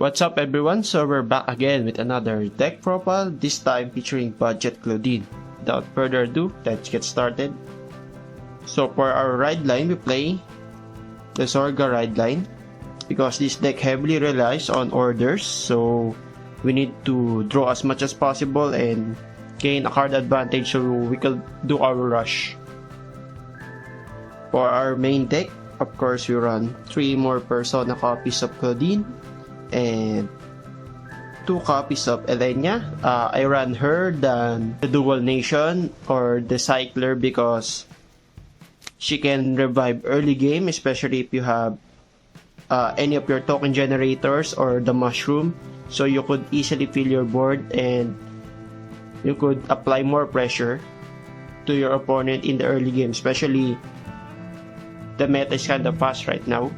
What's up everyone, so we're back again with another deck profile, this time featuring budget Claudine. Without further ado, let's get started. So for our ride line, we play the Sorga ride line because this deck heavily relies on orders, so we need to draw as much as possible and gain a card advantage so we can do our rush. For our main deck, of course, we run 3 more Persona copies of Claudine and 2 copies of Elenia. I ran her than the Dual Nation or the Cycler because she can revive early game, especially if you have any of your token generators or the mushroom, so you could easily fill your board and you could apply more pressure to your opponent in the early game, especially the meta is kind of fast right now.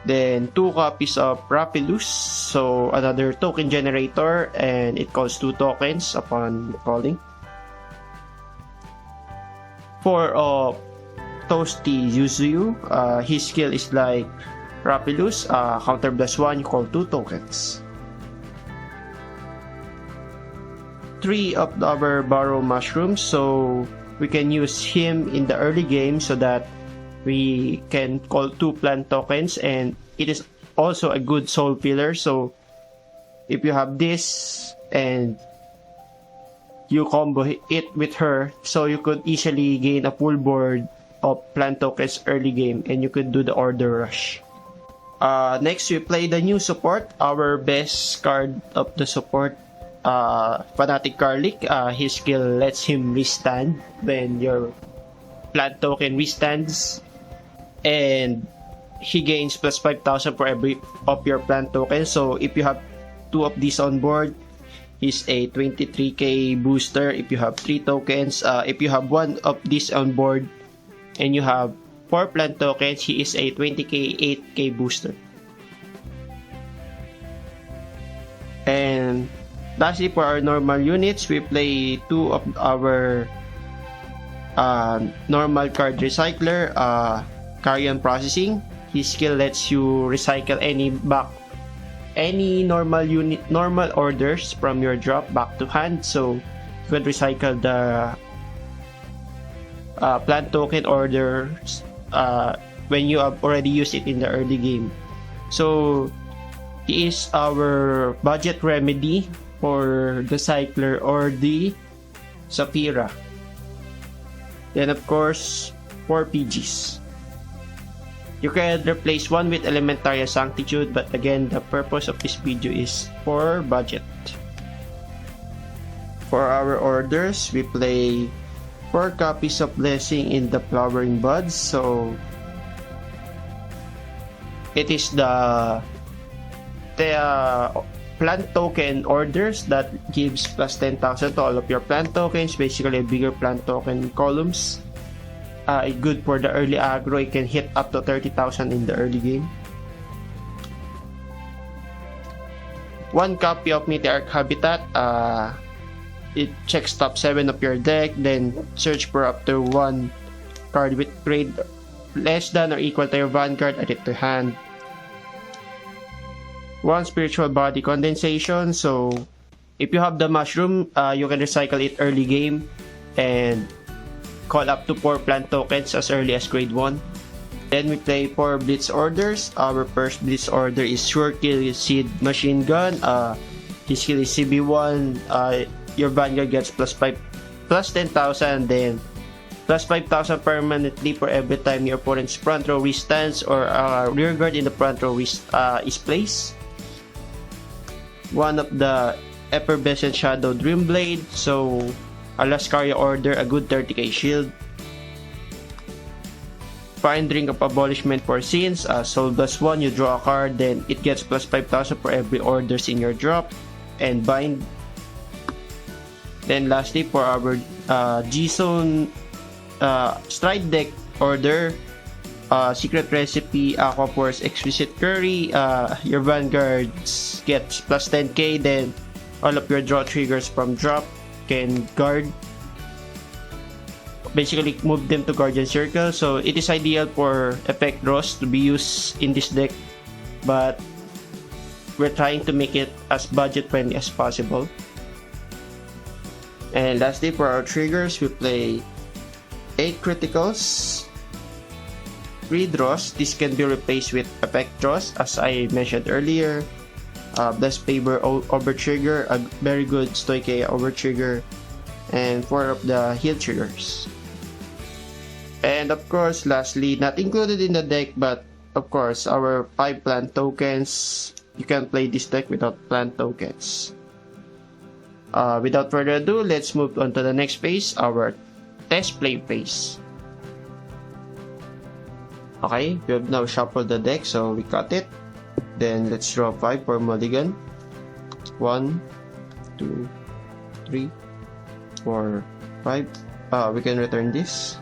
Then 2 copies of Rapidus, so another token generator, and it costs 2 tokens upon calling. 4 of Toasty Yuzuyu, his skill is like Rapidus, counter +1, you call 2 tokens. 3 of our Barrow Mushrooms, so we can use him in the early game so that we can call 2 plant tokens, and it is also a good soul filler. So if you have this and you combo it with her, so you could easily gain a full board of plant tokens early game and you could do the order rush. Next we play the new support, our best card of the support, Fanatic Garlic. His skill lets him restand when your plant token restands, and he gains plus 5,000 for every of your plant tokens. So if you have 2 of these on board, he's a 23k booster. If you have 3 tokens, if you have 1 of these on board and you have 4 plant tokens, he is a 20k 8k booster. And lastly, for our normal units, we play 2 of our normal card recycler, Carrion Processing. His skill lets you recycle any normal orders from your drop back to hand, so you could recycle the plant token orders when you have already used it in the early game. So he is our budget remedy for the Cycler or the Saphira. Then of course, 4 PGs. You can replace 1 with Elementaria Sanctitude, but again, the purpose of this video is for budget. For our orders, we play 4 copies of Blessing in the Flowering Buds. So it is the plant token orders that gives plus 10,000 to all of your plant tokens, basically bigger plant token columns. Good for the early aggro. It can hit up to 30,000 in the early game. 1 copy of Meteoric Habitat. It checks top 7 of your deck, then search for up to 1 card with grade less than or equal to your Vanguard, add it to hand. 1 Spiritual Body Condensation. So if you have the mushroom, you can recycle it early game and call up to 4 plant tokens as early as grade 1. Then we play 4 Blitz orders. Our first Blitz order is Sure Kill Seed Machine Gun. His skill is CB1. Your Vanguard gets plus 10,000, then plus 5,000 permanently for every time your opponent's front row restands or rear guard in the front row is placed. 1 of the Effervescent Shadow Dreamblade. So a Lascaria order, a good 30k shield. Find Drink of Abolishment for Sins. Soul +1, you draw a card, then it gets plus 5,000 for every orders in your drop. And Bind. Then lastly, for our G-Zone Stride deck order, Secret Recipe, Aqua Force, Exquisite Curry, your Vanguards gets plus 10k, then all of your draw triggers from drop can guard basically move them to Guardian Circle. So it is ideal for effect draws to be used in this deck, but we're trying to make it as budget friendly as possible. And lastly, for our triggers, we play 8 criticals, 3 draws. This can be replaced with effect draws, as I mentioned earlier. Blessed Favor over trigger, a very good Stoicheia over trigger, and 4 of the heal triggers. And of course, lastly, not included in the deck, but of course, our 5 plant tokens. You can play this deck without plant tokens. Without further ado, let's move on to the next phase, our test play phase. Okay, we have now shuffled the deck, so we cut it. Then let's draw 5 for mulligan. 1, 2, 3, 4, 5. We can return this.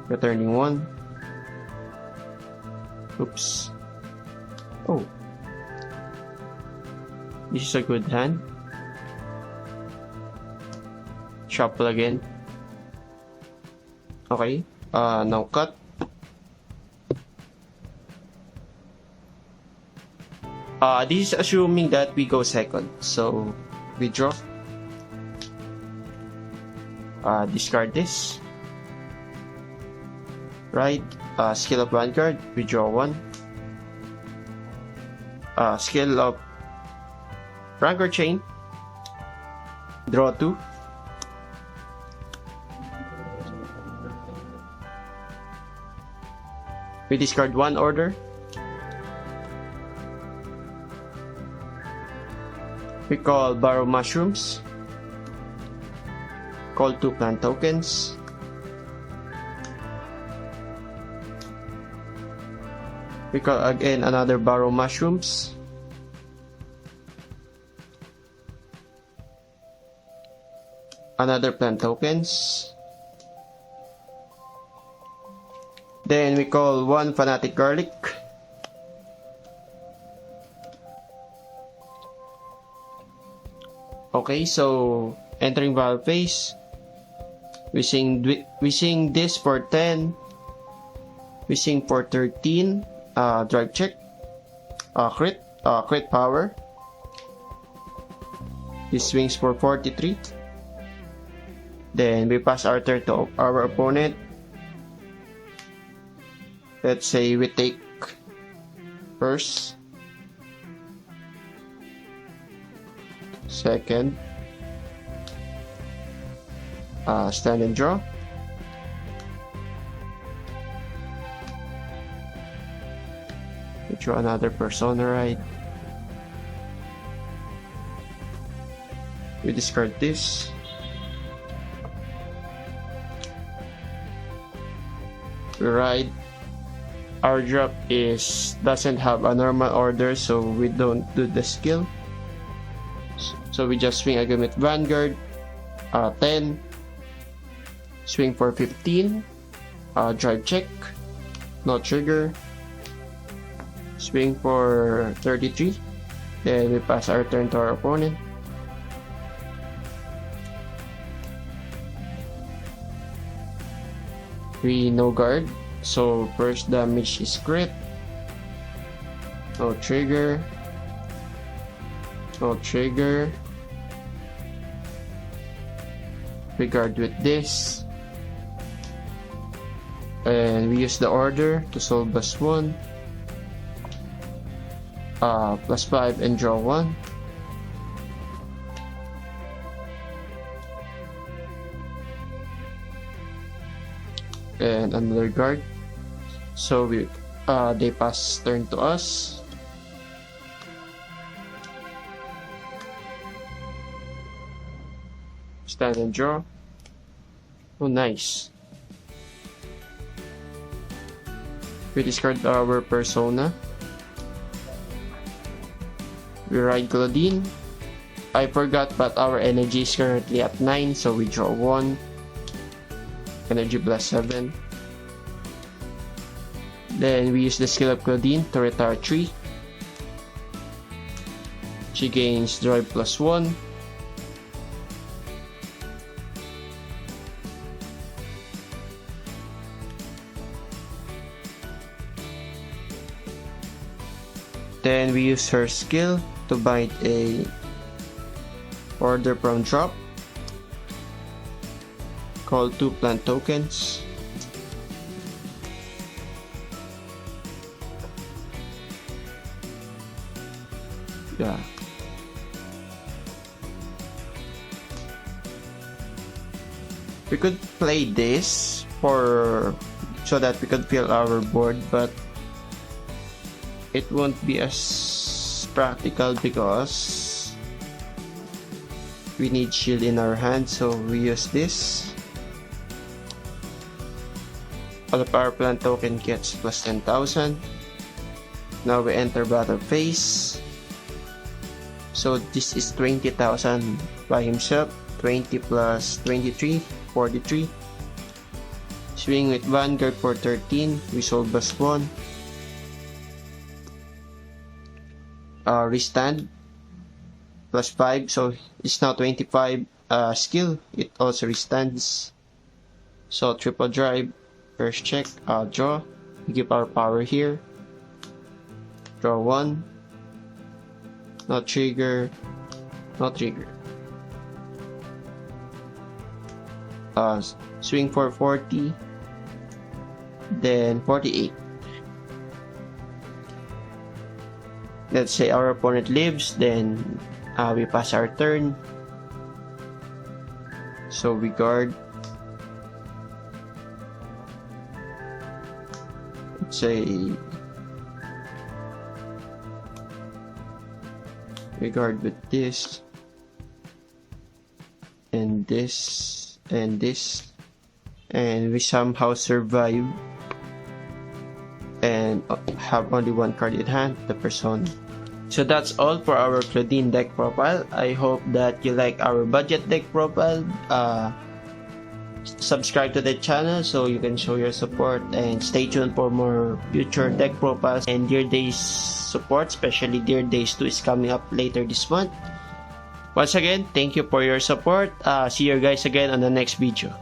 Returning 1. Oops. Oh. This is a good hand. Shuffle again. Okay. Now cut. This is assuming that we go second. So we draw. Discard this. Right. Skill of Vanguard. We draw 1. Skill of Vanguard Chain. Draw 2. We discard 1 order. We call Borrow Mushrooms. Call 2 plant tokens. We call again another Borrow Mushrooms. Another plant tokens. Then we call 1 Fanatic Garlic. Okay, so entering battle phase, we sing this for 10. We sing for 13. Drive check. Crit power. This swings for 43. Then we pass our turn to our opponent. Let's say we take first, second, stand and draw. We draw another persona, right? We discard this. We ride. Our drop doesn't have a normal order, so we don't do the skill. So we just swing again with Vanguard. 10. Swing for 15. Drive check. No trigger. Swing for 33. Then we pass our turn to our opponent. We no guard. So first damage is crit. No trigger. No trigger. We guard with this. And we use the order to solve +1. +5 and draw 1. And another guard. So they pass turn to us. Stand and draw. Oh, nice. We discard our persona. We ride Claudine. I forgot, but our energy is currently at 9, so we draw 1. Energy +7. Then we use the skill of Claudine to retire 3. She gains drive +1. Then we use her skill to bind a order from drop called 2 plant tokens. Yeah. We could play this so that we could fill our board, but it won't be as practical because we need shield in our hand, so we use this. All of our plant token gets plus 10,000. Now we enter battle phase. So this is 20,000 by himself. 20 plus 23, 43. Swing with Vanguard for 13. Resolve plus 1. Restand plus 5. So it's now 25 skill. It also restands. So triple drive. First check. Draw. We give our power here. Draw 1. No trigger. No trigger. Swing for 40. Then 48. Let's say our opponent lives, then we pass our turn. So we guard. Let's say we guard with this and this and this, and we somehow survive and have only one card in hand, the Persona. So that's all for our Claudine deck profile. I hope that you like our budget deck profile. Subscribe to the channel so you can show your support, and stay tuned for more future deck profiles and Dear Days support, especially Dear Days 2 is coming up later this month. Once again, thank you for your support. See you guys again on the next video.